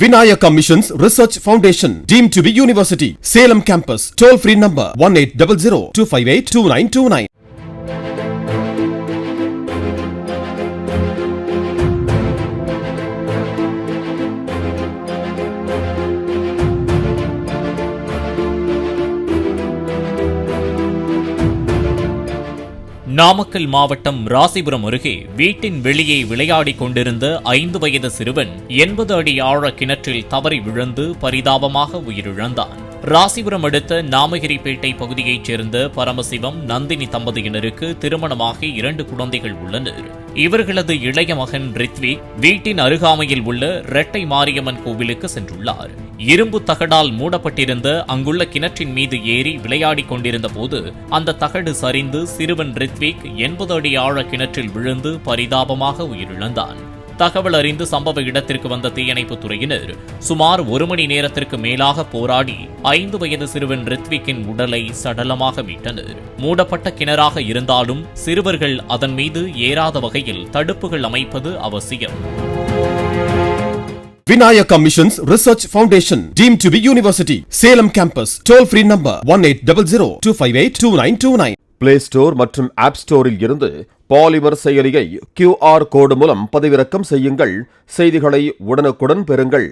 Vinayaka Missions Research Foundation, deemed to be university. Salem campus. Toll free number 1800 258 2929. Namakkal மாவட்டம் ராசிபுரம் அருகே வீட்டின் வெளியே விளையாடிக் கொண்டிருந்த 5 வயது சிறுவன் 80 அடி ஆழ கிணற்றில் தவறி விழுந்து பரிதாபமாக உயிரிழந்தான். ராசிபுரம் அடுத்த நாமகிரிப்பேட்டை பகுதியைச் சேர்ந்த பரமசிவம், நந்தினி தம்பதியினருக்கு திருமணமாகி 2 குழந்தைகள் உள்ளனர். இவர்களது இளைய மகன் ரித்விக் வீட்டின் அருகாமையில் உள்ள இரட்டை மாரியம்மன் கோவிலுக்கு சென்றுள்ளார். இரும்பு தகடால் மூடப்பட்டிருந்த அங்குள்ள கிணற்றின் மீது ஏறி விளையாடிக் கொண்டிருந்த போது அந்த தகடு சரிந்து சிறுவன் ரித்விக் 80 அடி ஆழ கிணற்றில் விழுந்து பரிதாபமாக உயிரிழந்தான். தகவல் அறிந்து சம்பவ இடத்திற்கு வந்த தீயணைப்புத் துறையினர் சுமார் 1 மணி நேரத்திற்கு மேலாக போராடி 5 வயது சிறுவன் ரித்விக்கின் உடலை சடலமாக மீட்டனர். மூடப்பட்ட கிணறாக இருந்தாலும் சிறுவர்கள் அதன் மீது ஏறாத வகையில் தடுப்புகள் அமைப்பது அவசியம். Vinayaka Missions Research Foundation, deemed to be university. Salem campus. Toll free number 1800 258 2929. Play Store மற்றும் App Storeல் இருந்து பாலிமர் செயலியை QR கோடு மூலம் பதிவிறக்கம் செய்யுங்கள். செய்திகளை உடனுக்குடன் பெறுங்கள்.